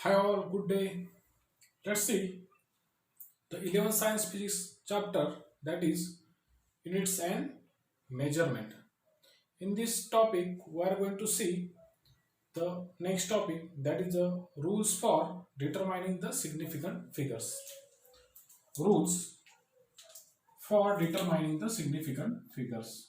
Hi all, good day. Let's see the 11th science physics chapter, that is units and measurement. In this topic, we are going to see the next topic, that is the rules for determining the significant figures. Rules for determining the significant figures.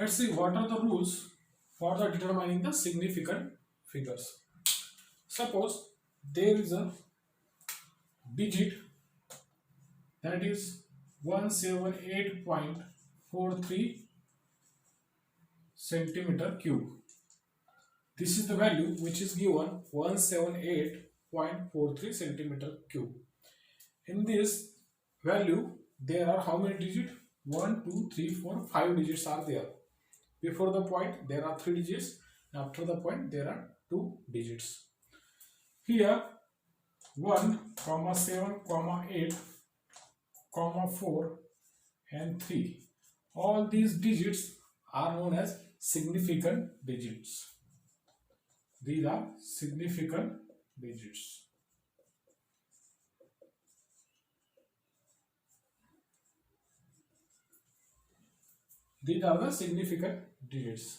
Let's see what are the rules for the determining the significant figures. Suppose there is a digit that is 178.43 centimeter cube. This is the value which is given 178.43 centimeter cube. In this value, there are how many digits? 1, 2, 3, 4, 5 digits are there. Before the point, there are 3 digits. After the point, there are 2 digits. Here, 1, 7, 8, 4, and 3. All these digits are known as significant digits. These are significant digits. These are the significant digits.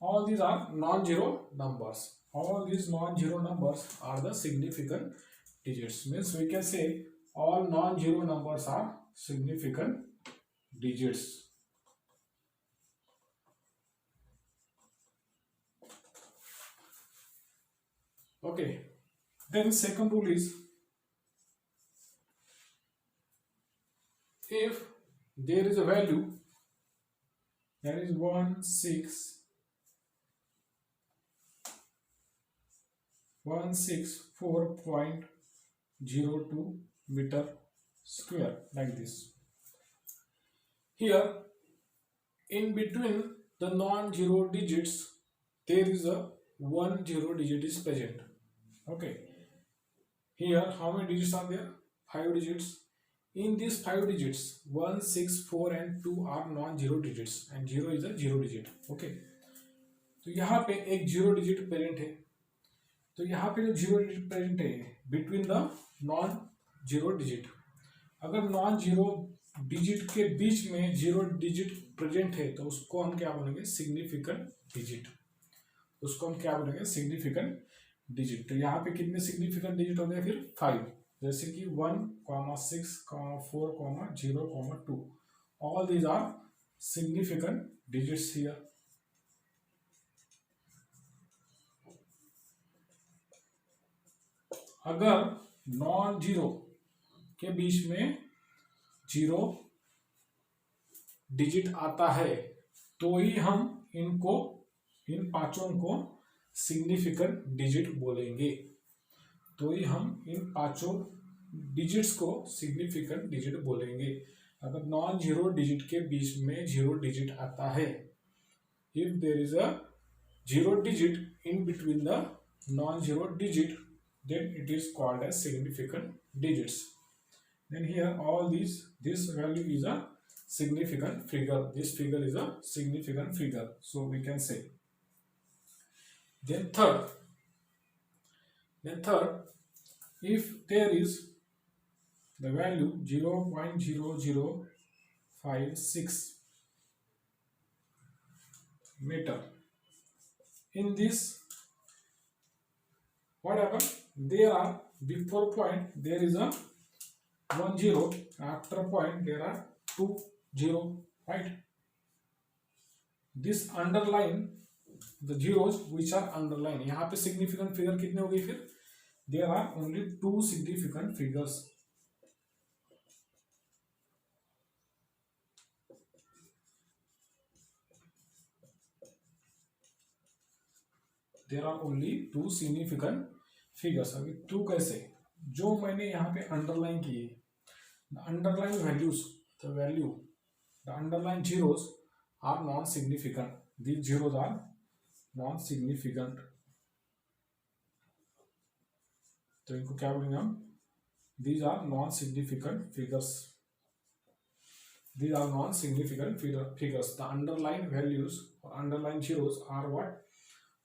All these are non-zero numbers. All these non-zero numbers are the significant digits. Means we can say all non-zero numbers are significant digits. Okay. Then second rule is, if there is a value that is 164.02 meter square, like this. Here, in between the non-zero digits, there is a 1 zero digit is present. Okay. Here, how many digits are there? 5 digits. In these 5 digits, 1, 6, 4 and 2 are non-zero digits and 0 is a zero digit. Okay. तो यहाँ पे एक zero digit present है. तो यहाँ पे जो zero digit present है between the non zero digit, अगर नॉन जीरो डिजिट के बीच में जीरो डिजिट प्रेजेंट है तो उसको हम क्या बोलेंगे? Significant digit. उसको हम क्या बोलेंगे? Significant digit. तो यहाँ पे कितने सिग्निफिकेंट डिजिट हो गए? फिर 5. जैसे कि 1, 6, 4, 0, 2. All these are significant digits here. अगर नॉन जीरो के बीच में जीरो डिजिट आता है तो ही हम इनको, इन पांचों को सिग्निफिकेंट डिजिट बोलेंगे. तो ही हम इन पांचों डिजिट्स को सिग्निफिकेंट डिजिट बोलेंगे. अगर नॉन जीरो डिजिट के बीच में जीरो डिजिट आता है, if there is a zero digit in between the non zero digit, then it is called as significant digits. Then here all these, this value is a significant figure. This figure is a significant figure. So we can say. Then third, if there is the value 0.0056 meter, in this, what happens? There are, before point there is a 1 0, after point there are 2 0, right? This underline the zeros which are underlined. यहाँ पे significant figure कितने हो गए? फिर there are only 2 significant figures. There are only 2 significant figures. अभी 2 कैसे? जो मैंने यहाँ पे अंडरलाइन किए, the underline values, the value, the underline zeros are non significant. these zeros are non-significant. तो इनको क्या बोलेंगे हम? These are non-significant figures. These are non-significant figures. The underlying values or underlying zeros are what?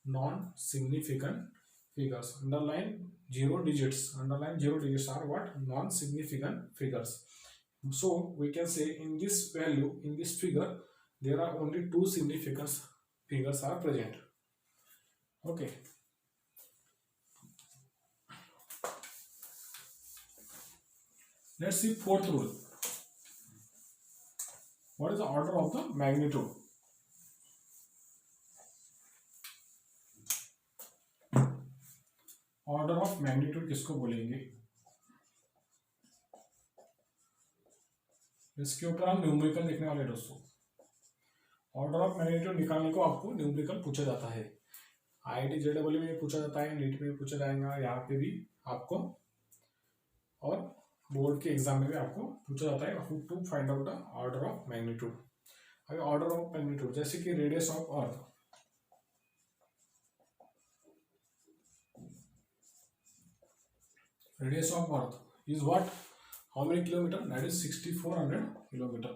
Non-significant figures. Underlying zero digits are what? Non-significant figures. So we can say in this value, in this figure, there are only two significant figures are present. Okay. Let's see fourth rule. What is the order of the magnitude? Order of magnitude किसको बोलेंगे? इसके ऊपर हम numerical देखने वाले दोस्तों. Order of magnitude निकालने को आपको न्यूमेरिकल पूछा जाता है. IIT JEE में पूछा जाता है, नीट में पूछा जाएगा, यहाँ पे भी आपको, और बोर्ड के एग्जाम में भी आपको पूछा जाता है how to find out the order of magnitude. अभी ऑर्डर ऑफ मैग्नीट्यूड जैसे कि radius of earth, radius of earth is what? How many kilometer? That is 6400 kilometer.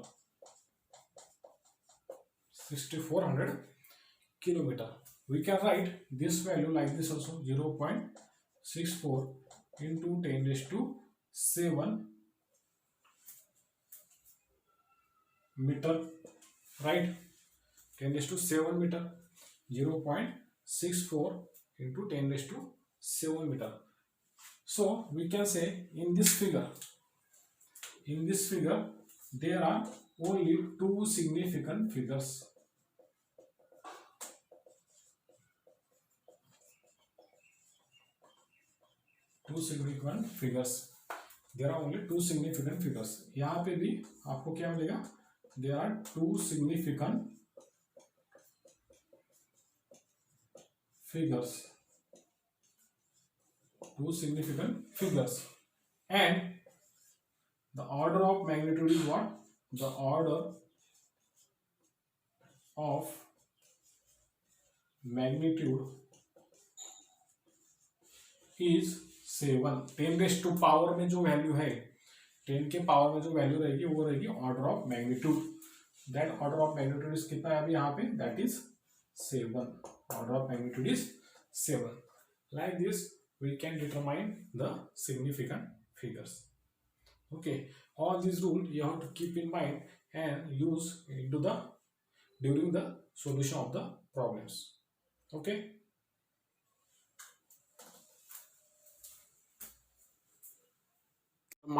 6400 kilometer. We can write this value like this also, 0.64 into 10 raised to 7 meter, right? 10 raised to 7 meter. 0.64 into 10 raised to 7 meter. So we can say in this figure there are only two significant figures. There are only two significant figures. यहाँ पे भी आपको क्या मिलेगा? There are two significant figures. And the order of magnitude is what? The order of magnitude is 7. 10 raised to power में जो value है, 10 के पावर में जो वैल्यू रहेगी वो रहेगी order of magnitude. That order of magnitude is कितना है अभी यहाँ पे? That is 7. Order of magnitude is 7. Like this we can determine the significant figures. Okay, all these rules you have to keep in mind and use during the solution of the problems. Okay,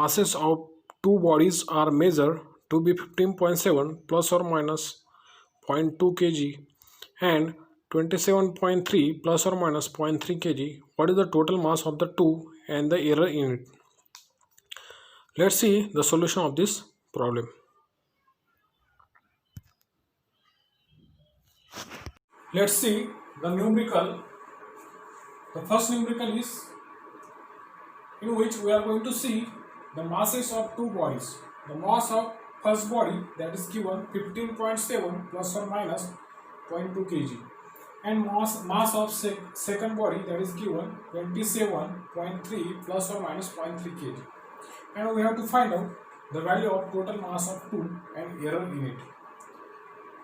masses of two bodies are measured to be 15.7 plus or minus 0.2 kg and 27.3 plus or minus 0.3 kg. What is the total mass of the two and the error in it? Let's see the solution of this problem. let's see the numerical. The first numerical is in which we are going to see the masses of two bodies. The mass of first body, that is given 15.7 plus or minus 0.2 kg, and mass of second body, that is given 27.3 plus or minus 0.3 kg, and we have to find out the value of total mass of two and error in it.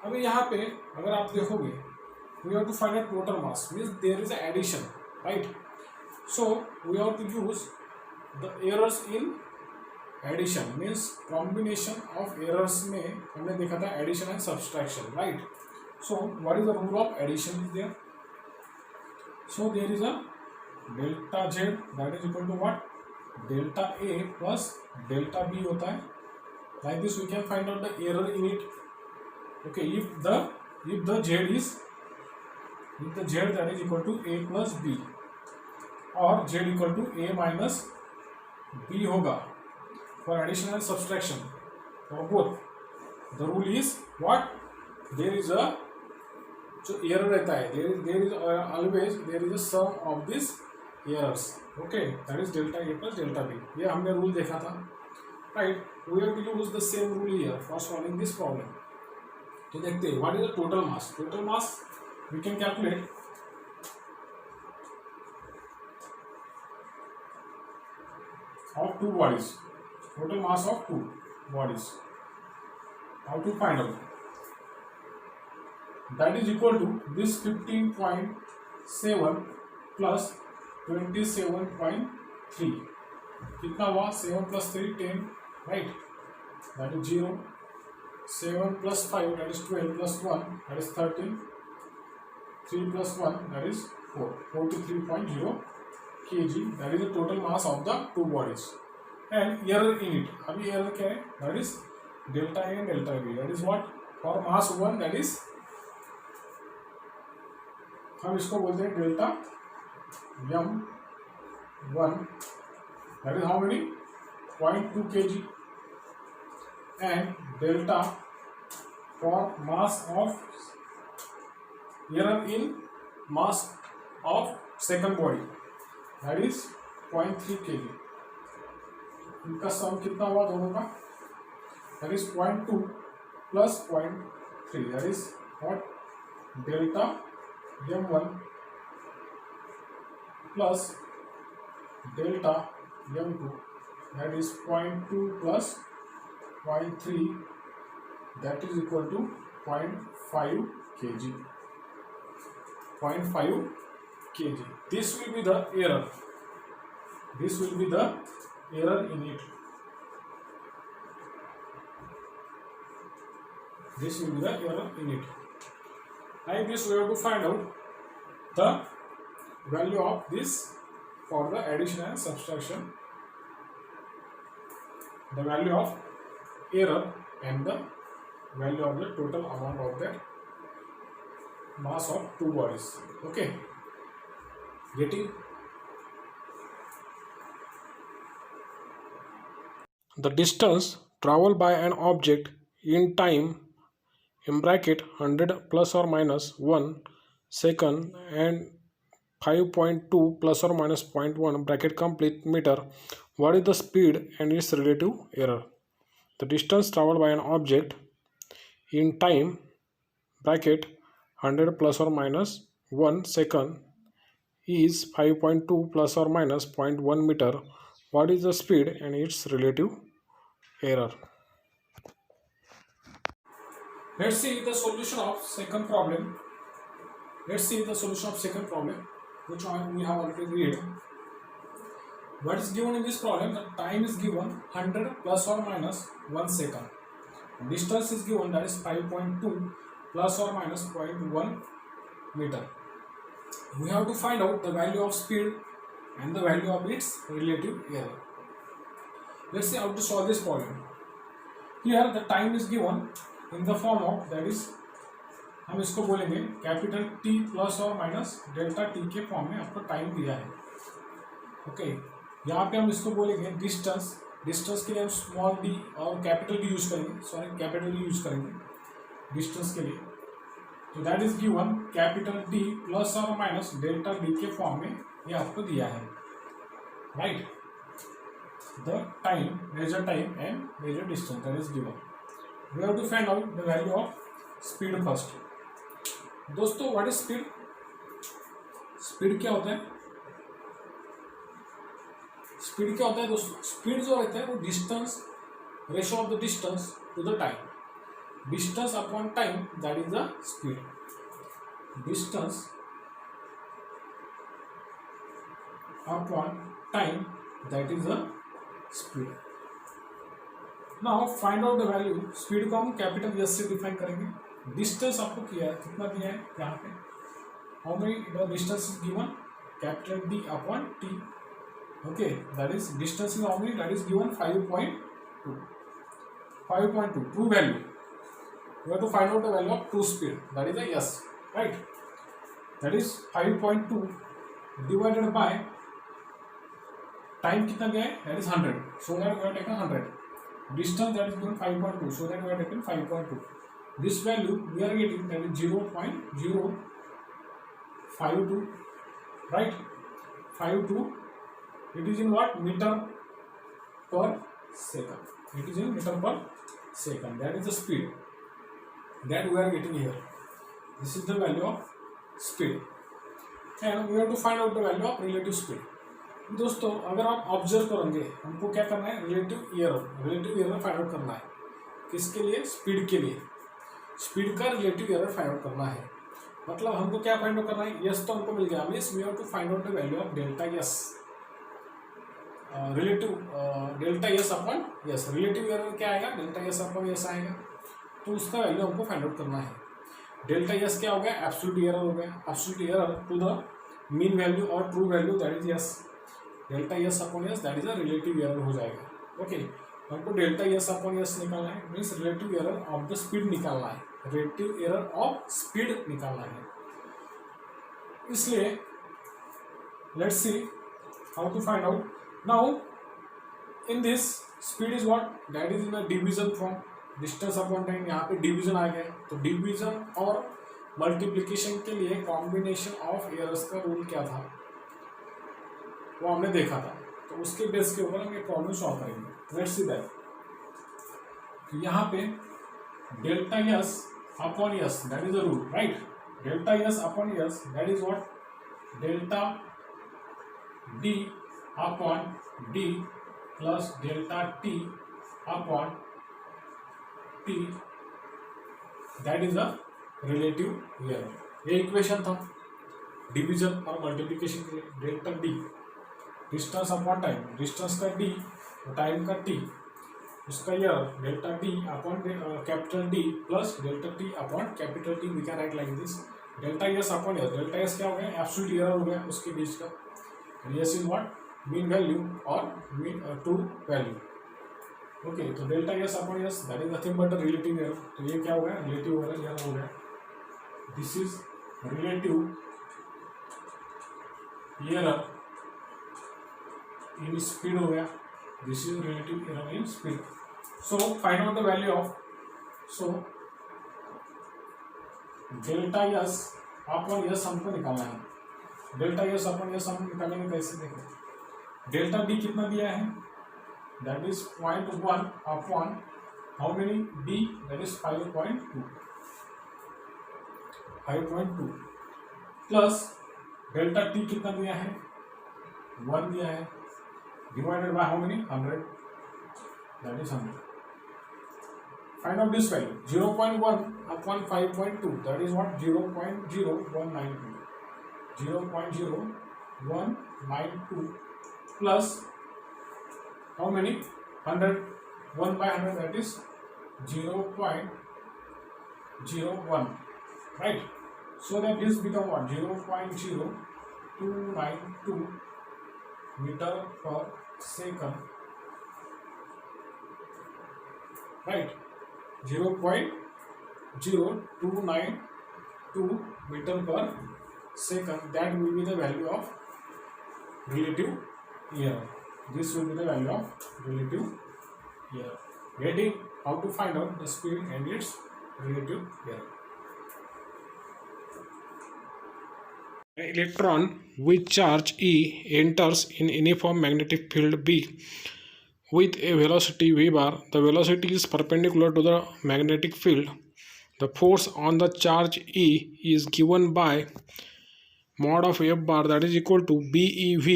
अभी यहाँ पे अगर आप देखोगे, we have to find out total mass, means there is an addition, right? So we have to use the errors in addition, means combination of errors में हमने देखा था addition and subtraction, right? So what is the rule of addition is there? So there is a delta Z, that is equal to what? Delta A plus delta B होता है. Like this we can find out the error in it. Okay, if the Z that is equal to A plus B or Z equal to A minus B होगा for addition and subtraction for both. The rule is what? There is a जो error रहता है, there is always there is a sum of these errors. Okay, that is delta A plus delta B. ये हमने rule देखा था, right? We have to use the same rule here for solving this problem. तो देखते हैं what is the total mass. Total mass we can calculate of two bodies. Total mass of two bodies. How to find out? That is equal to this 15.7 plus 27.3. कितना हुआ? 7 plus 3 10, right? That is 0. 7 plus 5 that is 12 plus 1 that is 13. 3 plus 1 that is 4. 43.0 kg. That is the total mass of the two bodies. And error in it. अभी error क्या है? That is delta A and delta B. That is what? For mass 1 that is हम इसको बोलते हैं delta m1. That is how many? 0.2 kg. And delta for mass of error in mass of second body. That is 0.3 kg. इनका सम कितना हुआ दोनों का? That is 0.2 plus 0.3. That is what? Delta m1 plus delta m2. That is 0.2 plus 0.3. That is equal to 0.5 kg. 0.5 kg. This will be the error. This will be the error in it. This will be the error in it. Like this, we have to find out the value of this for the addition and subtraction. The value of error and the value of the total amount of that mass of two bodies. Okay, getting? The distance traveled by an object in time in bracket 100 plus or minus 1 second and 5.2 plus or minus 0.1 bracket complete meter. What is the speed and its relative error? The distance traveled by an object in time bracket 100 plus or minus 1 second is 5.2 plus or minus 0.1 meter. What is the speed and its relative error? Let's see the solution of second problem. Let's see the solution of second problem, which one we have already read. What is given in this problem? The time is given 100 plus or minus 1 second. Distance is given, that is 5.2 plus or minus 0.1 meter. We have to find out the value of speed and the value of its relative error. Let's see how to solve this problem. Here the time is given in the form of, that is हम इसको बोलेंगे capital T plus और minus delta T के form में आपको time दिया है. Okay, यहाँ पे हम इसको बोलेंगे डिस्टेंस. डिस्टेंस के लिए हम स्मॉल d और कैपिटल D यूज करेंगे, सॉरी कैपिटल D यूज करेंगे डिस्टेंस के लिए. तो that is given capital D plus और माइनस डेल्टा D के फॉर्म में ये आपको दिया है, right. The time, measured time and measured distance that is given. We have to find out the value of speed first. दोस्तों, what is speed? Speed क्या होता है? Speed क्या होता है दोस्तों? Speed जो रहता है वो distance, ratio of the distance to the time. Distance upon time, that is the speed. Distance upon time, that is the speed. Now find out the value. Speed को हम कैपिटल एस से define करेंगे. Distance आपको किया है, कितना दिया है यहाँ पे? How many the distance is given? Capital D upon T. Okay, that is distance is how many? That is given 5.2. 5.2 true value. We have to find out the value of true speed, that is S, right. That is 5.2 divided by time कितना गया है? That is 100. So that we have taken 100. Distance, that is given 5.2, so that we are taking 5.2. This value we are getting, that is 0.052, right? 52. It is in what? Meter per second. It is in meter per second. That is the speed. that we are getting here. This is the value of speed and we have to find out the value of relative speed. दोस्तों अगर आप observe करेंगे हमको क्या करना है, relative error find out करना है. किसके लिए? स्पीड के लिए. स्पीड का रिलेटिव एरर फाइंड आउट करना है. मतलब हमको क्या फाइंड आउट करना है, यस तो हमको मिल गया, means we have to find out the value of delta S, relative delta yes upon S. Relative error क्या आएगा? डेल्टा यस अपॉन यस आएगा. तो उसका वैल्यू हमको फाइंड आउट करना है. डेल्टा यस क्या हो गया? एब्सोल्यूट एरर हो गया. Absolute error to the mean value और true value that is yes. Delta yes upon yes that is a relative error हो जाएगा. ओके, हमको डेल्टा यस अपॉन यस निकालना है, means relative error of the speed निकालना है. Relative error of speed निकालना है. इसलिए let's see how to find out. Now in this speed is what? That is in a division form. Distance upon time, यहाँ पे division आ गया. तो division और मल्टीप्लिकेशन के लिए कॉम्बिनेशन ऑफ एरर्स का रूल क्या था वो हमने देखा था. तो उसके बेस के ऊपर हम ये प्रॉब्लम सॉल्व करेंगे. Let's see that. तो यहाँ पे delta yes upon yes that is a rule, right. Delta yes upon yes that is what? Delta D upon D plus delta T upon T that is a relative error. ये equation था division और multiplication के लिए. Delta D distance upon time, distance का D time का T, उसका error delta D upon capital D plus delta T upon capital T. We can write like this. Delta S upon S, delta S क्या हो गया? Absolute error हो गया उसके बीच का. S is what? Mean value और mean true value. Okay, तो delta S upon S that is nothing but relative error. तो ये क्या हो गया? रिलेटिव एरर हो गया. This is relative error in speed हो गया. This is relative error in speed. So find out the value of, so delta yes upon yes हमको निकालना है. डेल्टा यस अपॉन यस हम निकालेंगे कैसे? देखो, डेल्टा डी कितना दिया है? That is 0.1 upon how many? D that is 5.2 plus delta T कितना दिया है? 1 दिया है, divided by how many? 100 that is 100. Find out this value. 0.1 upon 5.2 that is what? 0.0192. 0.0192 plus how many? 100. 1 by 100 that is 0.01, right? So that this become what? 0.0292 meter per second, right? 0.0292 meter per second. That will be the value of relative error. This will be the value of relative error. Getting how to find out the speed and its relative error. An electron with charge E enters in uniform magnetic field B with a velocity v bar. The velocity is perpendicular to the magnetic field. The force on the charge E is given by mod of F bar, that is equal to BeV,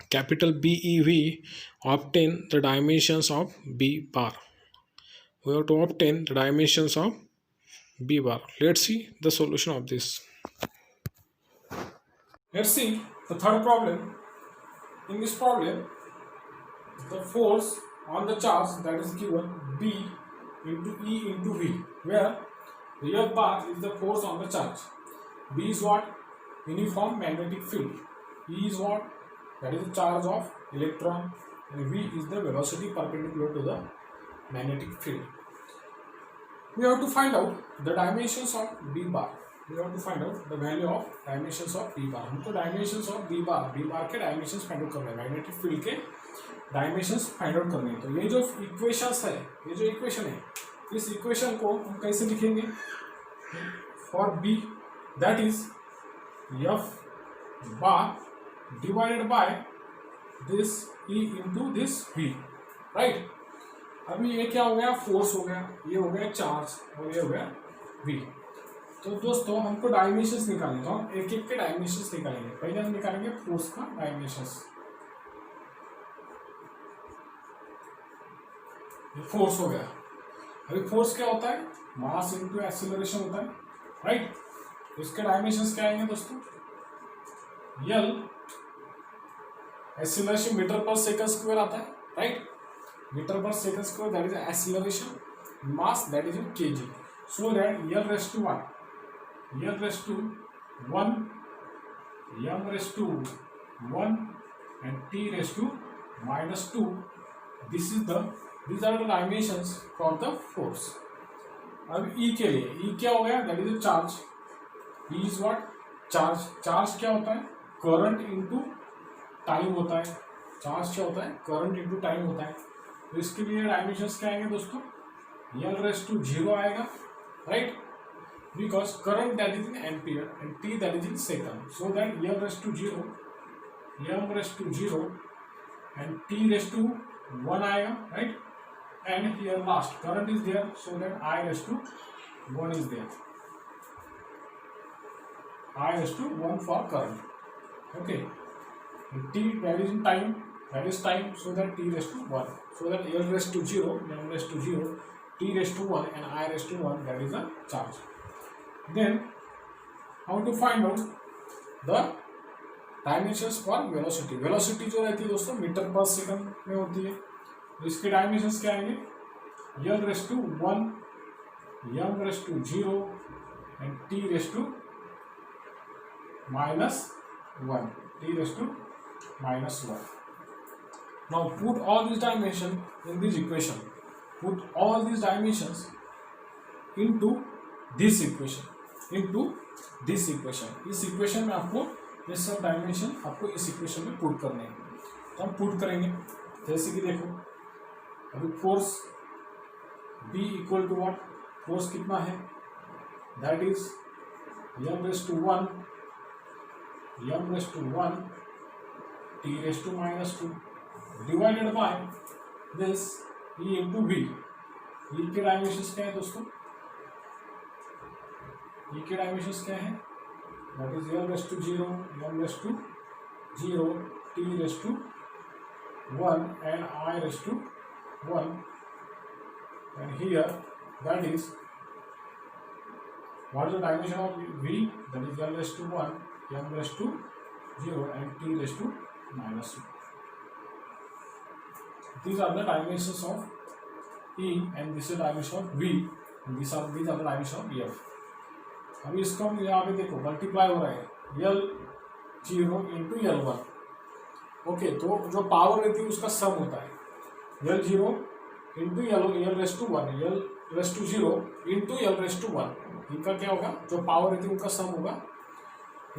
capital BeV. Obtain the dimensions of B bar. We have to obtain the dimensions of B bar. Let's see the solution of this. Let's see the third problem. In this problem, the force on the charge that is given B into E into V, where the F bar is the force on the charge. B is what? Uniform magnetic field. E is what? That is the charge of electron, and V is the velocity perpendicular to the magnetic field. We have to find out the dimensions of B bar. We have to find out the value of dimensions of B bar. हमको dimensions of B bar के dimensions find out करने हैं, magnetic field के dimensions find out करने हैं. तो ये जो equations है, ये जो equation है, इस equation को हम कैसे लिखेंगे? For B, that is F bar divided by this E into this V, right? अभी ये क्या हो गया, फोर्स हो गया, ये हो गया चार्ज और ये हो गया v। तो दोस्तों हमको डायमेंशंस निकालने, तो हम एक एक के डायमेंशंस निकालेंगे। पहले हम निकालेंगे फोर्स का डायमेंशंस। ये फोर्स हो गया। अभी फोर्स क्या होता है, मास इनटू एक्सीलरेशन होता है, राइट। तो इसके डायमेंशंस क्या आएंगे दोस्तों, L acceleration metre per second square आता है, right. Metre per second square that is acceleration, mass that is in kg. So that L raise to one, L raise to one, m raise to one and t raise to -2। these are the dimensions for the force। अब E के लिए, E क्या हो गया, that is charge. E is what, charge. Charge क्या होता है, current into time होता है। चार्ज क्या होता है, करंट इनटू टाइम होता है। तो इसके लिए डायमेंशंस क्या आएंगे दोस्तों, L रेस टू 0 आएगा, right, because current that is in ampere and T that is in second. So that L raise to 0, M raise to 0 and T raise to 1 आएगा, right. And here last current is there, so that I raised to 1 is there, I raised to 1 for current, okay। And t that is in time, that is time, so that t raised to 1, so that L raised to 0, M raised to 0, t raised to 1 and I raised to 1, that is the charge। Then how to find out the dimensions for velocity। velocity जो रहती है दोस्तों metre per second में होती है। तो इसके dimensions क्या आएंगे, L raise to 1, M raise to 0 and T raise to -1, T raise to -1। Now put all these dimensions in this equation, put all these dimensions into this equation, into this equation। इस equation में आपको ये सब dimension आपको इस equation में put करने हैं। तो हम पुट करेंगे, जैसे कि देखो अभी force B equal to what, force कितना है, that is M raise to 1, M raise to 1, T raise to -2 divided by this E into V। E के डायमेंशंस क्या है दोस्तों, E के डायमेंशंस क्या है, that is L raise to 0, M raise to 0, T raise to 1 and I raise to 1, and here that is what is the dimension of V, that is L raised to 1, M raised to 0 and T raised to -2। These are the dimensions of E and this is the dimension of V and these are the dimensions of F। अभी इसको हम यहाँ पे देखो multiply हो रहा है, L0 into L1, okay. तो जो पावर रहती है उसका सम होता है, L0 into L raise to 1, L raise to 0 into L raise to 1, इनका क्या होगा, जो पावर रहती है उनका सम होगा।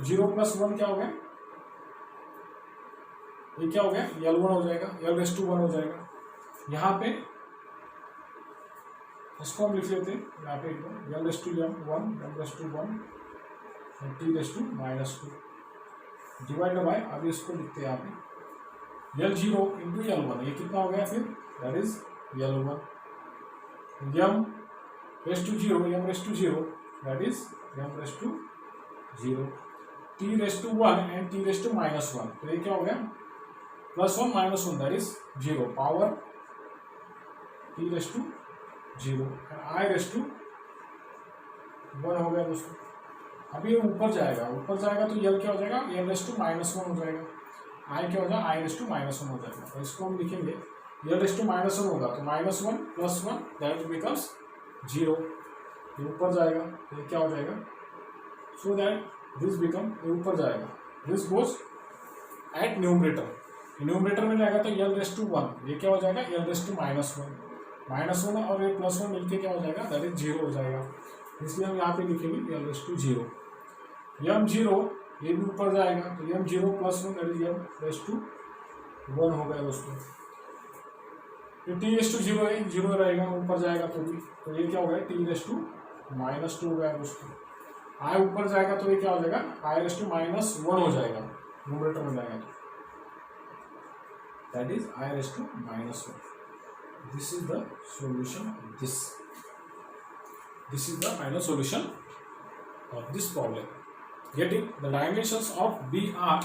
0 + 1 क्या हो गया, ये क्या हो गया, L1 हो जाएगा, L रेस टू 1 हो जाएगा। यहाँ पे इसको हम लिख लेते हैं, यहाँ पे L raise to 1, M raise to 1 और T raise to -2 divide by, अभी इसको लिखते हैं यहाँ पे L0 इंटू L1, ये कितना हो गया फिर, that is L1, M raise to 0, M raise to 0, that is M raise to 0, T raise to 1 and T raise to -1। तो ये क्या हो गया, +1 -1 that is 0 power T raise to 0 and I raise to 1 हो गया दोस्तों। अभी ये ऊपर जाएगा तो L क्या हो जाएगा, L रेस टू -1 हो जाएगा, I क्या हो जाएगा, I रेस टू -1 हो जाएगा। तो इसको हम लिखेंगे L रेस टू -1 होगा तो -1 + 1 दैट बिकम्स 0, ये ऊपर जाएगा तो ये क्या हो जाएगा, सो दैट दिस बिकम, ये ऊपर जाएगा, दिस गोज एट न्यूमरेटर में जाएगा तो L रेस टू 1, ये क्या हो जाएगा, L रेस टू -1 और ये +1 मिलके क्या हो जाएगा, दैट इज 0 हो जाएगा। इसलिए हम यहाँ पे लिखेंगे L रेस टू 0, M0 ये भी ऊपर जाएगा तो M0 + 1 that is M raise to 1 हो गया दोस्तों। तो T रेस टू 0 है, 0 रहेगा, ऊपर जाएगा तो भी, तो ये क्या हो गया, T रेस टू -2 हो गया दोस्तों। I ऊपर जाएगा तो ये क्या हो जाएगा, I रेस टू -1 हो जाएगा, न्यूमरेटर में जाएगा तो that is I raise to -1। This is the solution of this. This is the final solution of this problem. Getting the dimensions of B are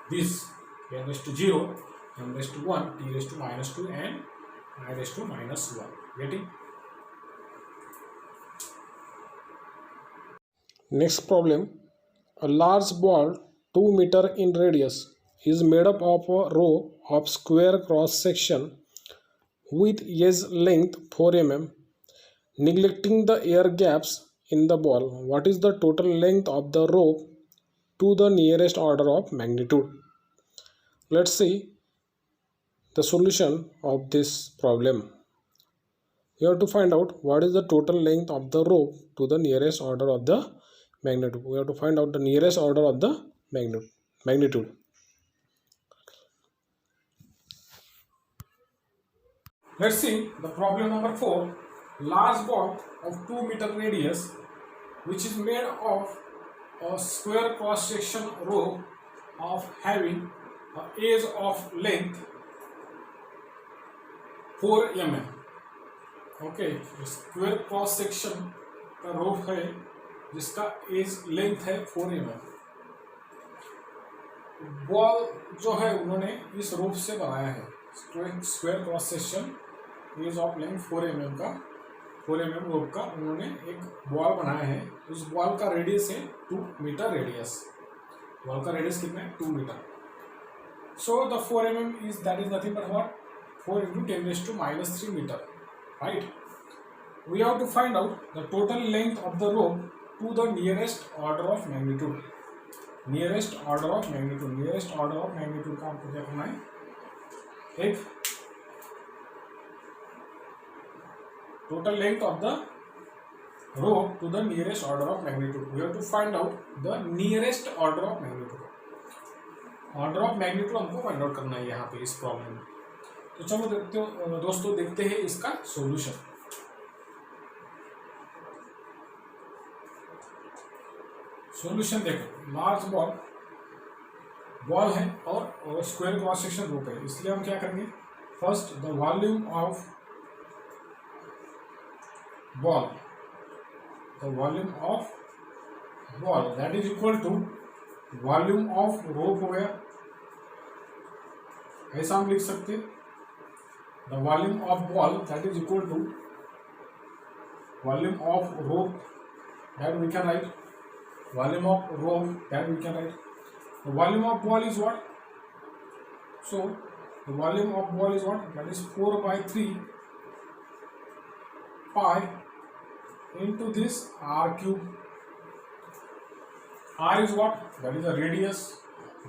this: n raised to 0, m raised to 1, t raised to minus 2, and I raised to minus 1. Getting? Next problem. A large ball 2 meter in radius is made up of a row of square cross section with edge length 4 mm. Neglecting the air gaps in the ball, what is the total length of the rope to the nearest order of magnitude? Let's see the solution of this problem. You have to find out what is the total length of the rope to the nearest order of the magnitude. We have to find out the nearest order of the magnitude. Let's see the problem number 4. Large ball of 2 meter radius, which is made of a square cross section rope of having a edge of length 4 mm. Okay, square cross section का रोप है जिसका as length है 4 mm. Ball जो है उन्होंने इस रोप से बनाया है. Square cross section edge of length 4 mm का, 4 mm रोप का उन्होंने एक बॉल बनाया है. उस बॉल का रेडियस है 2 मीटर रेडियस. बॉल का रेडियस कितना है? 2 metre. So the 4 mm is that is nothing but what? 4 into 10 raised to minus 3 meter. Right? We have to find out the total length of the rope to the nearest order of magnitude. Nearest order of magnitude. Nearest order of magnitude का हमको क्या करना है? एक total length of the rope to the nearest order of magnitude. We have to find out the nearest order of magnitude. Order of magnitude हमको find out करना है यहाँ पे इस प्रॉब्लम में. तो चलो दोस्तों देखते हैं इसका सॉल्यूशन. सॉल्यूशन देखो, लार्ज बॉल है और स्क्वायर क्रॉस सेक्शन रोप है, इसलिए हम क्या करेंगे? First the volume of ball that is equal to volume of rope हो गया. ऐसा हम लिख सकते हैं. The volume of ball that is equal to volume of rope that we can write. Volume of rope that we can write. The volume of ball is what? So the volume of ball is what? That is 4 by 3 pi into this r cube. R is what? That is the radius.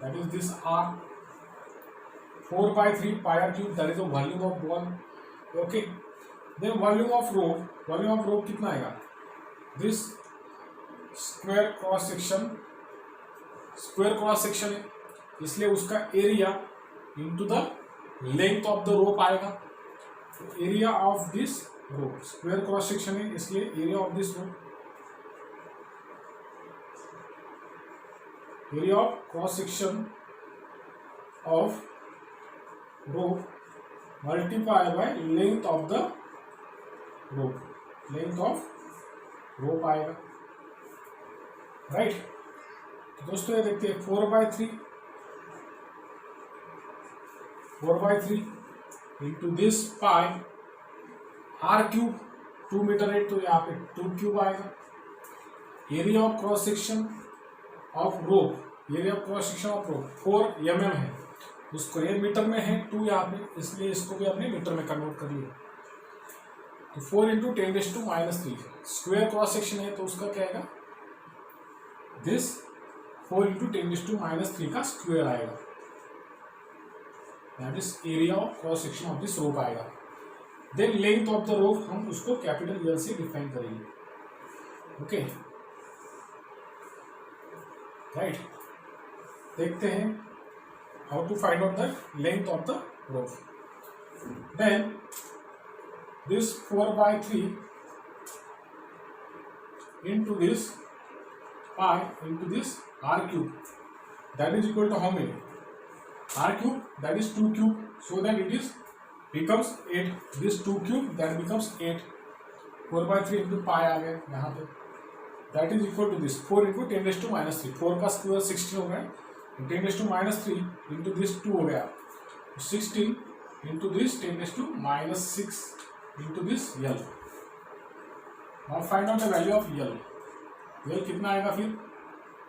That is this r. 4 by 3 pi r cube, that is the volume of ball. Okay, then volume of rope कितना आएगा? This square cross section है, इसलिए उसका area into the length of the rope आएगा. Area of this rope, square cross section है इसलिए area of this rope, area of cross section of rope multiply by length of the rope. Length of rope आएगा. Right? तो दोस्तों ये देखते हैं 4 by 3 into this pi r cube 2 metre है तो यहाँ पे 2 क्यूब आएगा. Area of cross section of rope, 4 mm है, उसको ये मीटर में है, 2 यहाँ पे, इसलिए इसको भी आपने मीटर में कन्वर्ट कर लिया. तो 4 into 10 raised to minus 3 square cross section है तो उसका क्या आएगा? This 4 into 10 raised to minus 3 का स्क्वायर आएगा. That is area of cross section of this rope आएगा. Then length of the rope हम उसको कैपिटल एल से डिफाइन करेंगे. Okay, right? देखते हैं how to find out the length of the rope. Then this 4 by 3 into this pi into this r cube, that is equal to how many? R cube, that is 2 cube. so that it is becomes 8. This 2 cube that becomes 8. 4/3 into pi आ गया यहाँ पे, that is equal to this 4 into 10 raised to minus 3. 4 का square 16 हो गया, 10 raised to minus 3 into this 2 हो गया, 16 into this 10 raised to minus 6 into this L. Now find out the value of L. L कितना आएगा फिर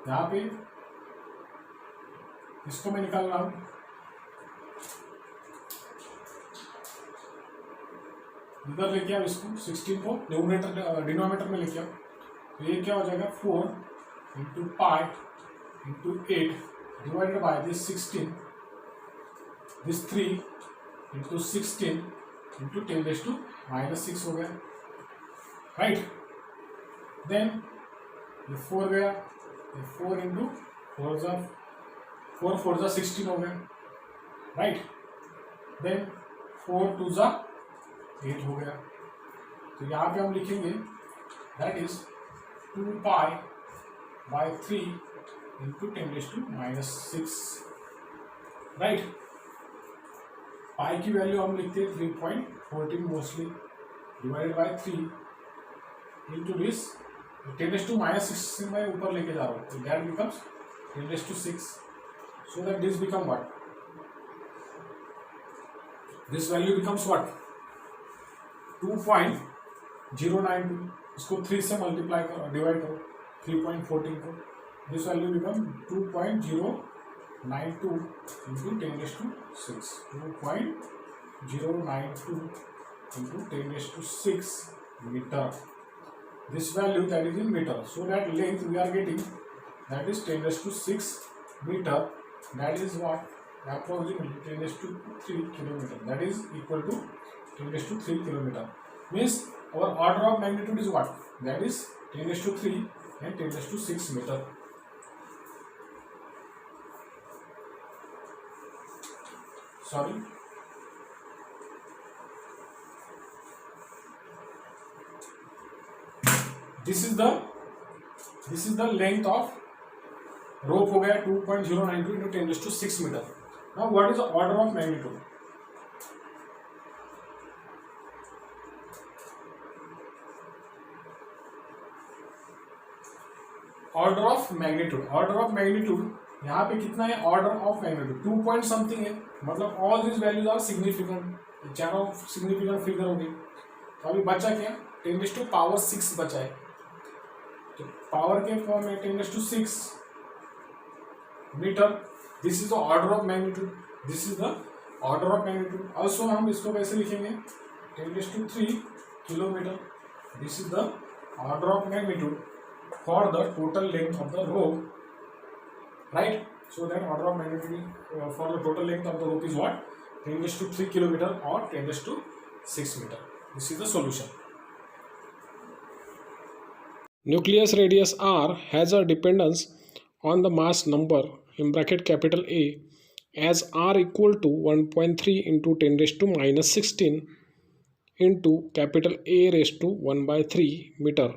यहाँ पे, इसको मैं निकाल रहा हूँ, इधर लेके आओ इसको, 16 को डिनोमिनेटर में लेके आओ, तो ये क्या हो जाएगा 4 into pi into 8 divided by this 16, this 3 into 16 into 10 raise to minus 6 हो गया, राइट। देन ये 4 गया, ये 4 इंटू 4 जा 16 हो गया, राइट। देन 4 2 जा 8 हो गया, तो यहाँ पे हम लिखेंगे that is 2 pi by 3 into 10 raise to minus 6, right. Pi की वैल्यू हम लिखते हैं 3.14 mostly, divided by 3 into this 10 raise to minus 6 से मैं ऊपर लेके जा रहा हूँ, तो that becomes 10 raise to 6, so that this become what, this value becomes what 2.092, इसको 3 से मल्टीप्लाई करो, डिवाइड करो 3.14 को, this value become 2.092 into 10 raise to 6, 2.092 into 10 raise to 6 metre, this value that is in metre, so that length we are getting that is 10 raise to 6 metre, that is what approximately 10 raised to 3 kilometer, that is equal to 10 raised to 3 kilometer, means our order of magnitude is what, that is 10 raised to 3 and 10 raised to 6 meter. Sorry, this is the length of rope हो गया 2.092 into 10 raised to 6 meter. Now what is the order of magnitude? Order of magnitude यहाँ पे कितना है, order of magnitude 2 point something है, मतलब all these values are significant, चारों significant figure हो गए, तो अभी बचा क्या 10 raised to power 6 बचा है, तो पावर के फॉर्म में 10 raised to 6 metre, this is the order of magnitude, this is the order of magnitude. Also हम इसको कैसे लिखेंगे 10 raised to 3 kilometre, this is the order of magnitude for the total length of the rope, right. So that order of magnitude for the total length of the rope is what 10 raised to 3 kilometre और 10 raised to 6 metre, this is the solution. Nucleus radius r has a dependence on the mass number in bracket capital A as r equal to 1.3 into 10 raised to minus 16 into capital A raised to 1 by 3 meter.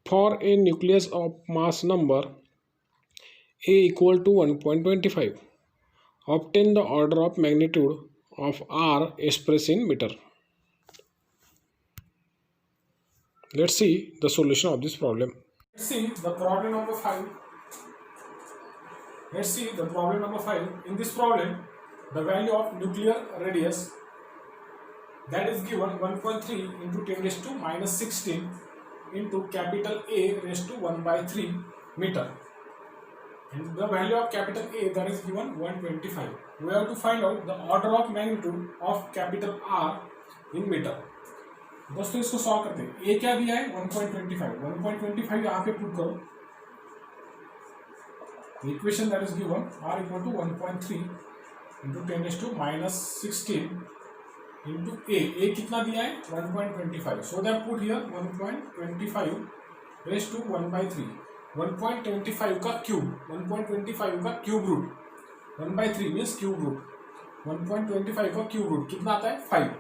For a nucleus of mass number A equal to 1.25, obtain the order of magnitude of r expressed in meter. Let's see the solution of this problem. Let's see the problem number 5. Let's see the problem number 5. In this problem, the value of nuclear radius that is given 1.3 into 10 raised to minus 16 into capital A raised to 1 by 3 meter. And the value of capital A that is given 125. We have to find out the order of magnitude of capital R in meter. दोस्तों इसको solve करते हैं, ए क्या दिया है 1.25 यहाँ पे put करो, equation that is given R equal to 1.3 into 10 raise to minus 16 into A कितना दिया है 1.25, so that put here 1.25 raise to 1 by 3, 1.25 का क्यूब, 1.25 का cube root, 1 by 3 means cube root, 1.25 का क्यूब रूट कितना आता है 5,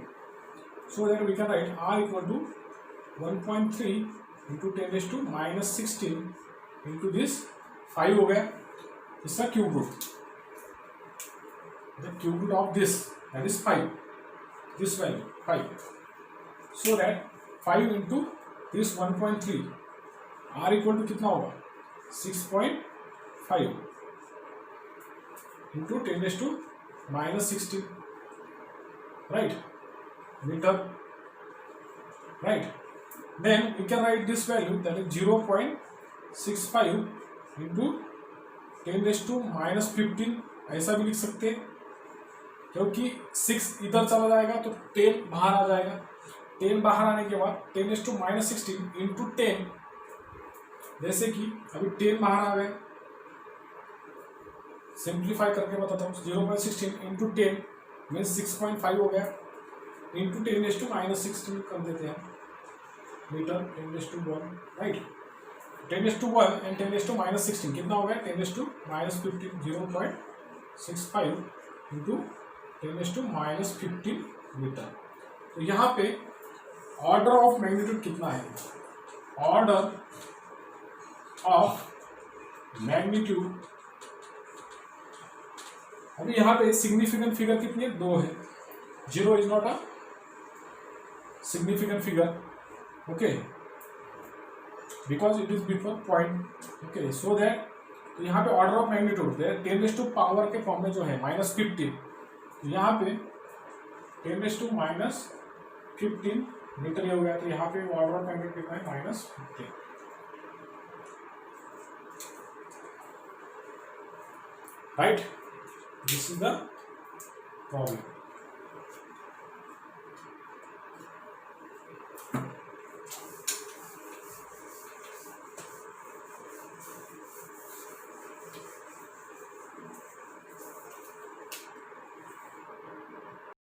so that we can write r equal to 1.3 into 10 raised to minus 16 into this 5 हो गया इसका cube root, the cube root of this, that is 5, this value 5, so that 5 into this 1.3 r equal to कितना होगा 6.5 into 10 raised to minus 16, right, meter, right. Then we can write this value, that is 0.65 into 10 raised to minus 15, ऐसा भी लिख सकते हैं क्योंकि 6 इधर चला जाएगा तो 10 बाहर आ जाएगा, 10 बाहर आने के बाद 10 raised to minus 16 into 10, जैसे कि अभी 10 बाहर आ गए, सिंप्लीफाई करके बताता हूँ, 0.16 इंटू 10 मीन्स 6.5 हो गया, इंटू 10 raised to minus 16 कर देते हैं metre, 10 raised to 1, right, 10 raised to 1 and 10 raised to minus 16 कितना हो गया 10 raised to minus 15, 0.65 into 10 raised to minus 15 metre. तो यहाँ पे ऑर्डर ऑफ मैग्नीट्यूड कितना है, ऑर्डर ऑफ मैग्नीट्यूड, अभी यहाँ पे सिग्निफिकेंट फिगर कितनी है 2 है, 0 is not a significant figure, okay, because it is before point, okay, so that, तो यहाँ पे order of magnitude 10 raised to power के फॉर्म में जो है -15, तो यहाँ पे 10 raised to -15 मीटर ये हो गया, तो यहाँ पे ऑर्डर ऑफ मैग्नीट्यूड कितना है -15, right, this is the problem.